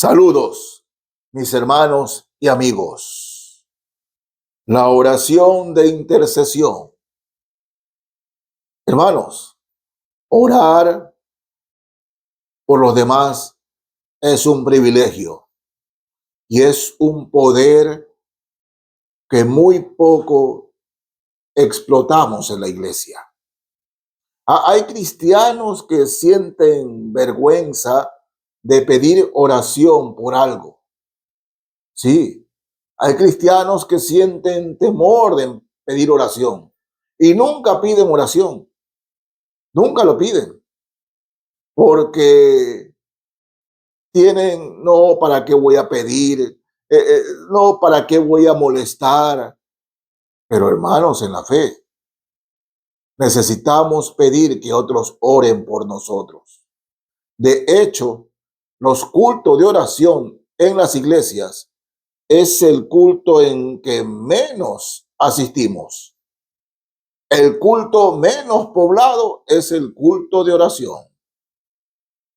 Saludos, mis hermanos y amigos. La oración de intercesión. Hermanos, orar por los demás es un privilegio y es un poder que muy poco explotamos en la iglesia. Hay cristianos que sienten vergüenza de pedir oración por algo. Sí, hay cristianos que sienten temor de pedir oración y nunca piden oración, nunca lo piden, porque tienen, no, ¿para qué voy a pedir? No, ¿para qué voy a molestar? Pero hermanos, en la fe, necesitamos pedir que otros oren por nosotros. De hecho, los cultos de oración en las iglesias es el culto en que menos asistimos. El culto menos poblado es el culto de oración.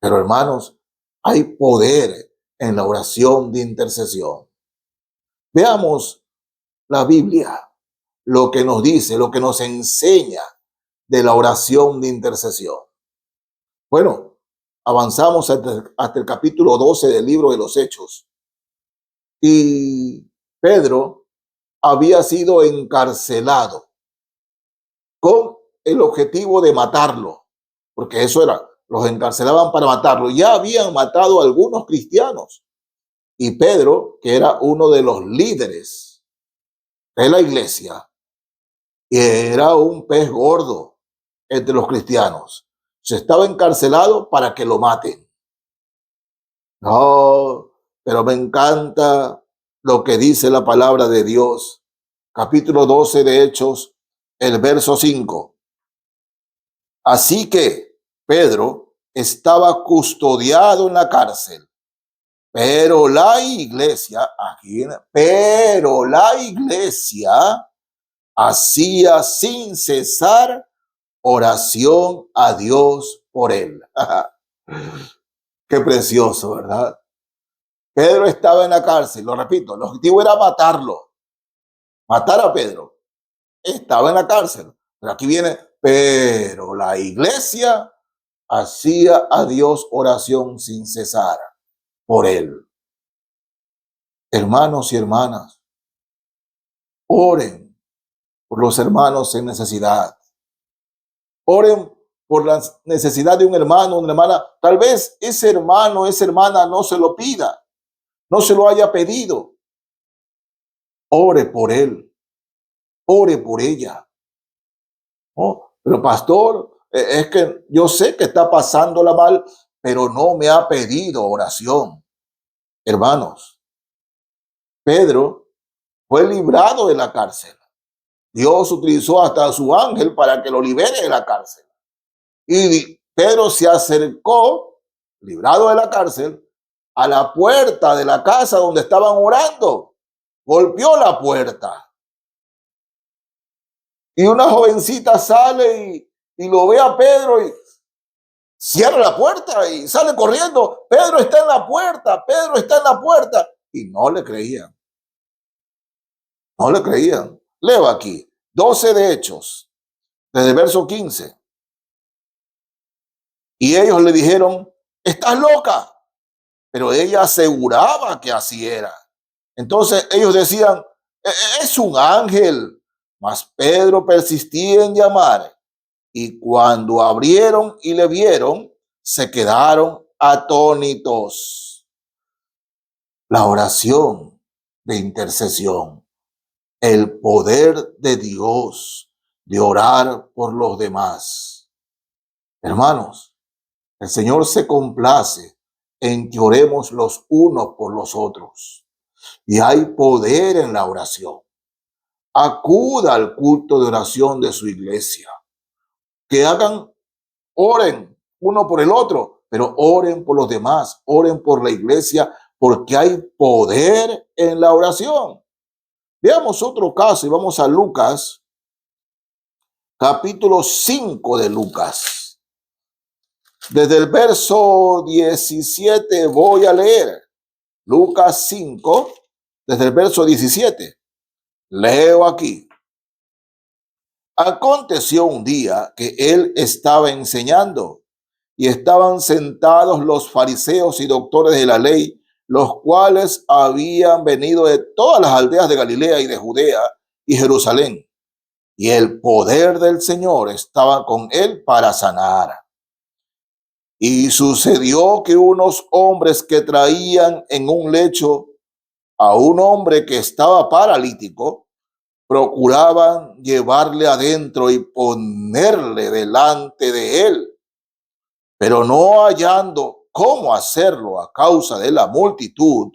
Pero hermanos, hay poder en la oración de intercesión. Veamos la Biblia, lo que nos dice, lo que nos enseña de la oración de intercesión. Bueno, avanzamos hasta el capítulo 12 del libro de los Hechos. Y Pedro había sido encarcelado con el objetivo de matarlo, porque eso era, los encarcelaban para matarlo. Ya habían matado a algunos cristianos y Pedro, que era uno de los líderes de la iglesia, era un pez gordo entre los cristianos. Se estaba encarcelado para que lo maten. No, pero me encanta lo que dice la palabra de Dios. Capítulo 12 de Hechos, el verso 5. Así que Pedro estaba custodiado en la cárcel, pero la iglesia, hacía sin cesar oración a Dios por él. Qué precioso, ¿verdad? Pedro estaba en la cárcel, lo repito, el objetivo era matarlo, matar a Pedro. Estaba en la cárcel, pero aquí viene, pero la iglesia hacía a Dios oración sin cesar por él. Hermanos y hermanas, oren por los hermanos en necesidad. Oren por la necesidad de un hermano, una hermana. Tal vez ese hermano, esa hermana no se lo pida, no se lo haya pedido. Ore por él, ore por ella. Oh, pero pastor, es que yo sé que está pasándola mal, pero no me ha pedido oración. Hermanos, Pedro fue librado de la cárcel. Dios utilizó hasta a su ángel para que lo libere de la cárcel. Y Pedro se acercó, librado de la cárcel, a la puerta de la casa donde estaban orando. Golpeó la puerta. Y una jovencita sale y lo ve a Pedro y cierra la puerta y sale corriendo. Pedro está en la puerta, Pedro está en la puerta. Y no le creían. No le creían. Leo aquí, 12 de Hechos, desde el verso 15. Y ellos le dijeron, estás loca. Pero ella aseguraba que así era. Entonces ellos decían, es un ángel. Mas Pedro persistía en llamar. Y cuando abrieron y le vieron, se quedaron atónitos. La oración de intercesión, el poder de Dios de orar por los demás. Hermanos, el Señor se complace en que oremos los unos por los otros. Y hay poder en la oración. Acuda al culto de oración de su iglesia. Que oren uno por el otro, pero oren por los demás, oren por la iglesia, porque hay poder en la oración. Veamos otro caso y vamos a Lucas, capítulo 5 de Lucas. Desde el verso 17 voy a leer. Lucas 5, desde el verso 17. Leo aquí. Aconteció un día que él estaba enseñando y estaban sentados los fariseos y doctores de la ley, los cuales habían venido de todas las aldeas de Galilea y de Judea y Jerusalén. Y el poder del Señor estaba con él para sanar. Y sucedió que unos hombres que traían en un lecho a un hombre que estaba paralítico, procuraban llevarle adentro y ponerle delante de él, pero no hallando cómo hacerlo a causa de la multitud,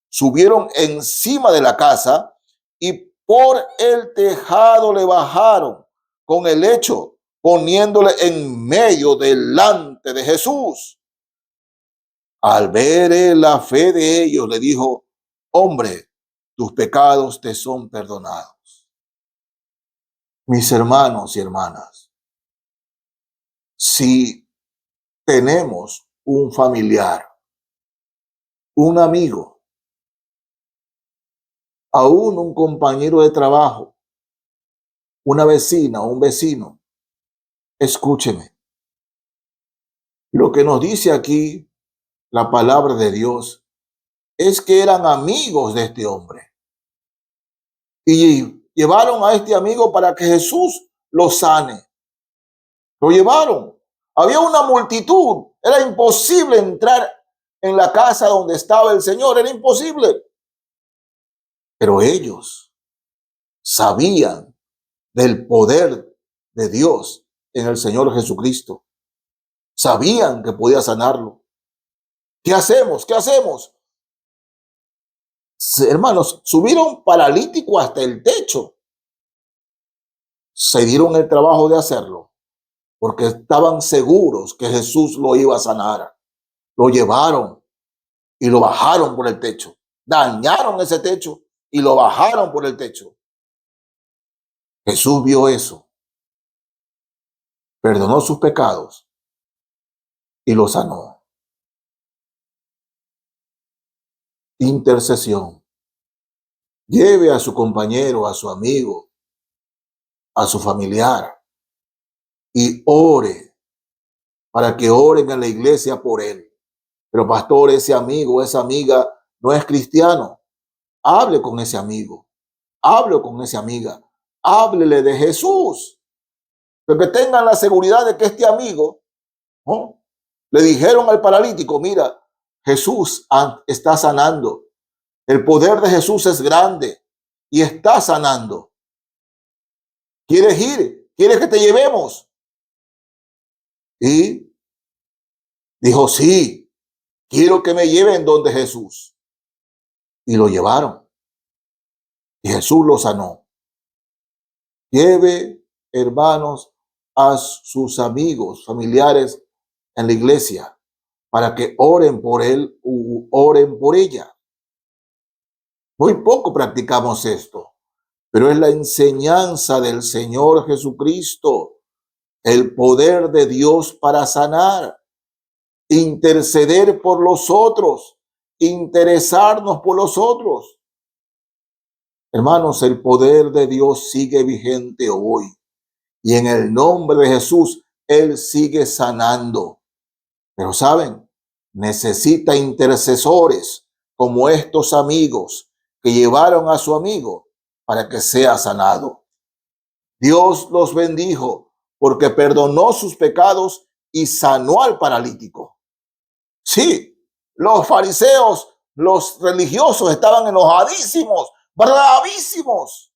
subieron encima de la casa y por el tejado le bajaron con el lecho, poniéndole en medio delante de Jesús. Al ver la fe de ellos, le dijo: hombre, tus pecados te son perdonados. Mis hermanos y hermanas, si tenemos un familiar, un amigo, aún un compañero de trabajo, una vecina o un vecino, escúcheme. Lo que nos dice aquí la palabra de Dios es que eran amigos de este hombre y llevaron a este amigo para que Jesús lo sane. Lo llevaron. Había una multitud. Era imposible entrar en la casa donde estaba el Señor. Era imposible. Pero ellos sabían del poder de Dios en el Señor Jesucristo. Sabían que podía sanarlo. ¿Qué hacemos? ¿Qué hacemos? Hermanos, subieron paralítico hasta el techo. Se dieron el trabajo de hacerlo porque estaban seguros que Jesús lo iba a sanar. Lo llevaron y lo bajaron por el techo. Dañaron ese techo y lo bajaron por el techo. Jesús vio eso, perdonó sus pecados y lo sanó. Intercesión. Lleve a su compañero, a su amigo, a su familiar y ore para que oren en la iglesia por él. Pero pastor, ese amigo, esa amiga no es cristiano. Hable con ese amigo, hable con esa amiga, háblele de Jesús. Porque tengan la seguridad de que este amigo, ¿no?, le dijeron al paralítico: mira, Jesús está sanando. El poder de Jesús es grande y está sanando. ¿Quieres ir? ¿Quieres que te llevemos? Y dijo: sí, quiero que me lleven donde Jesús. Y lo llevaron. Y Jesús lo sanó. Lleve, hermanos, a sus amigos, familiares en la iglesia para que oren por él u oren por ella. Muy poco practicamos esto, pero es la enseñanza del Señor Jesucristo, el poder de Dios para sanar, interceder por los otros, interesarnos por los otros. Hermanos, el poder de Dios sigue vigente hoy y en el nombre de Jesús, Él sigue sanando. Pero ¿saben? Necesita intercesores como estos amigos que llevaron a su amigo para que sea sanado. Dios los bendijo porque perdonó sus pecados y sanó al paralítico. Sí, los fariseos, los religiosos estaban enojadísimos, bravísimos,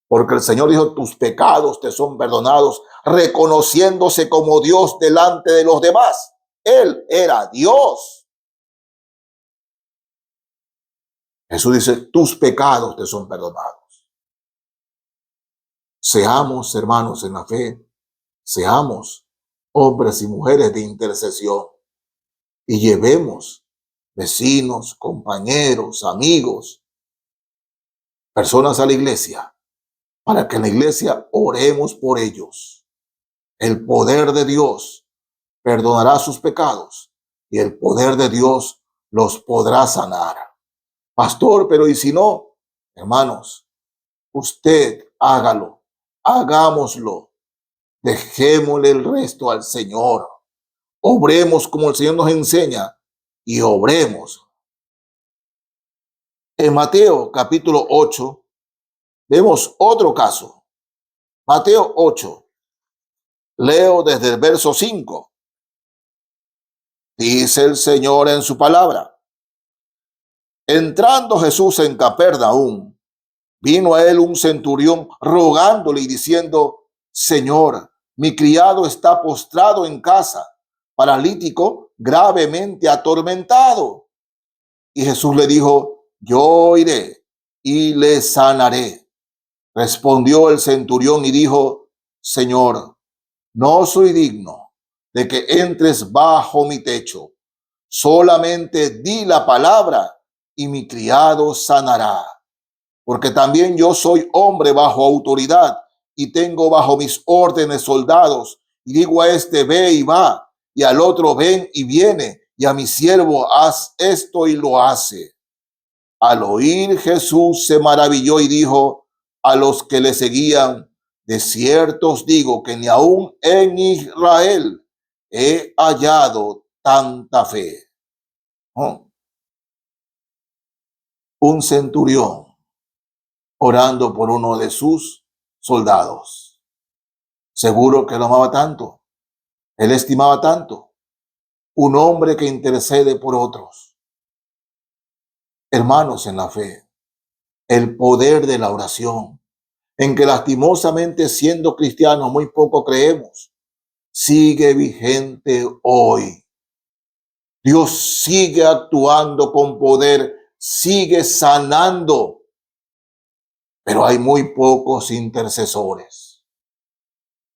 porque el Señor dijo: tus pecados te son perdonados, reconociéndose como Dios delante de los demás. Él era Dios. Jesús dice: tus pecados te son perdonados. Seamos, hermanos, en la fe, seamos hombres y mujeres de intercesión y llevemos vecinos, compañeros, amigos, personas a la iglesia, para que en la iglesia oremos por ellos. El poder de Dios perdonará sus pecados y el poder de Dios los podrá sanar. Pastor, pero ¿y si no? Hermanos, usted hágalo, hagámoslo, dejémosle el resto al Señor. Obremos como el Señor nos enseña y obremos. En Mateo capítulo 8 vemos otro caso. Mateo 8, leo desde el verso 5. Dice el Señor en su palabra: entrando Jesús en Capernaum, vino a él un centurión rogándole y diciendo: Señor, mi criado está postrado en casa, paralítico, gravemente atormentado. Y Jesús le dijo: yo iré y le sanaré. Respondió el centurión y dijo: Señor, no soy digno de que entres bajo mi techo. Solamente di la palabra y mi criado sanará. Porque también yo soy hombre bajo autoridad y tengo bajo mis órdenes soldados. Y digo a este: ve y va, y al otro: ven y viene, y a mi siervo: haz esto, y lo hace. Al oír Jesús se maravilló y dijo a los que le seguían: de cierto os digo que ni aun en Israel he hallado tanta fe. Oh, un centurión orando por uno de sus soldados. Seguro que lo amaba tanto, él estimaba tanto. Un hombre que intercede por otros. Hermanos en la fe, el poder de la oración, en que lastimosamente siendo cristianos muy poco creemos, sigue vigente hoy. Dios sigue actuando con poder, sigue sanando, pero hay muy pocos intercesores.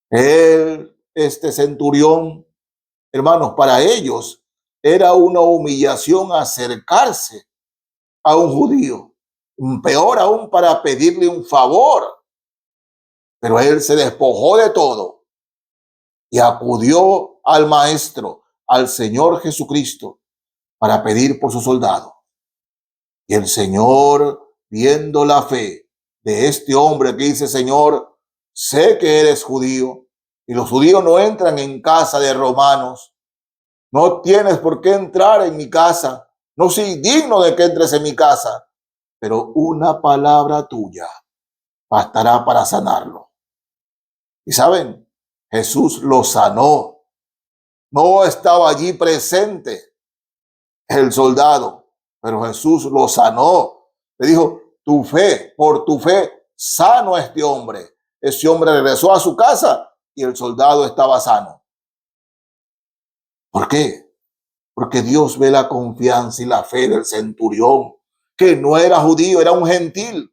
Este centurión, hermanos, para ellos era una humillación acercarse a un judío, peor aún para pedirle un favor. Pero él se despojó de todo y acudió al Maestro, al Señor Jesucristo, para pedir por su soldado. Y el Señor, viendo la fe de este hombre que dice: Señor, sé que eres judío, y los judíos no entran en casa de romanos. No tienes por qué entrar en mi casa. No soy digno de que entres en mi casa, pero una palabra tuya bastará para sanarlo. Y saben, Jesús lo sanó. No estaba allí presente el soldado, pero Jesús lo sanó. Le dijo: tu fe, por tu fe, sano a este hombre. Ese hombre regresó a su casa y el soldado estaba sano. ¿Por qué? Porque Dios ve la confianza y la fe del centurión, que no era judío, era un gentil.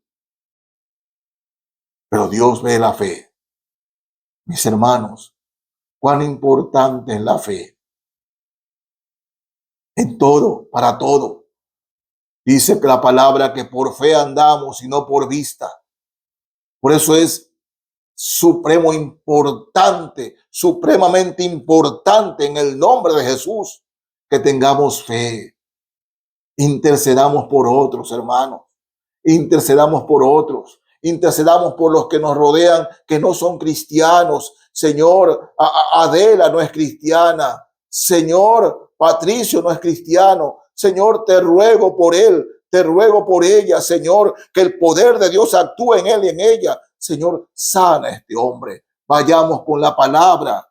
Pero Dios ve la fe. Mis hermanos, cuán importante es la fe. En todo, para todo. Dice que la palabra que por fe andamos y no por vista. Por eso es supremamente importante en el nombre de Jesús que tengamos fe. Intercedamos por otros, hermanos. Intercedamos por otros. Intercedamos por los que nos rodean, que no son cristianos. Señor, Adela no es cristiana. Señor, Patricio no es cristiano. Señor, te ruego por él, te ruego por ella, Señor, que el poder de Dios actúe en él y en ella. Señor, sana a este hombre. Vayamos con la palabra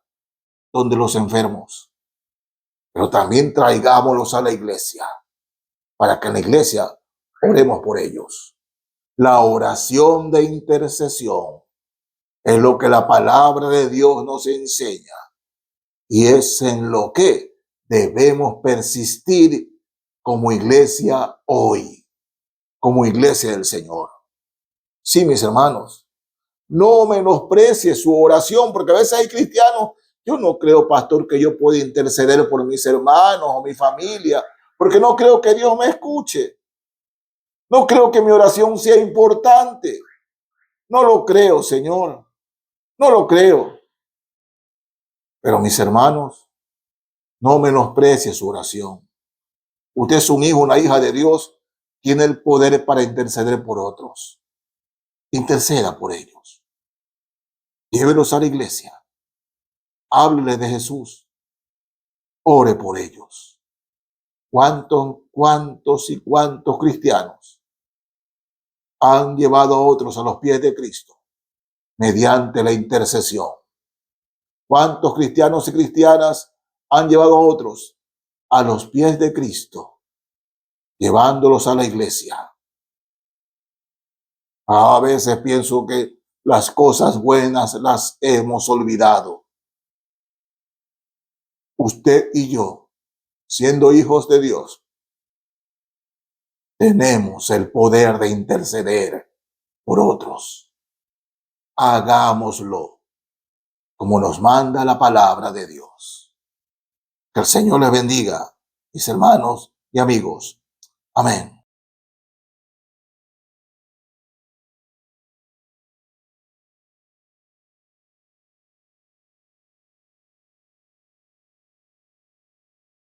donde los enfermos, pero también traigámoslos a la iglesia, para que en la iglesia oremos por ellos. La oración de intercesión es lo que la palabra de Dios nos enseña, y es en lo que debemos persistir como iglesia hoy, como iglesia del Señor. Sí, mis hermanos, no menosprecie su oración, porque a veces hay cristianos: yo no creo, pastor, que yo pueda interceder por mis hermanos o mi familia, porque no creo que Dios me escuche. No creo que mi oración sea importante. No lo creo, Señor. No lo creo. Pero mis hermanos, no menosprecie su oración. Usted es un hijo, una hija de Dios, tiene el poder para interceder por otros. Interceda por ellos. Llévelos a la iglesia. Háblele de Jesús. Ore por ellos. ¿Cuántos y cuántos cristianos han llevado a otros a los pies de Cristo mediante la intercesión? ¿Cuántos cristianos y cristianas han llevado a otros a los pies de Cristo, llevándolos a la iglesia? A veces pienso que las cosas buenas las hemos olvidado. Usted y yo, siendo hijos de Dios, tenemos el poder de interceder por otros. Hagámoslo como nos manda la palabra de Dios. Que el Señor les bendiga, mis hermanos y amigos. Amén.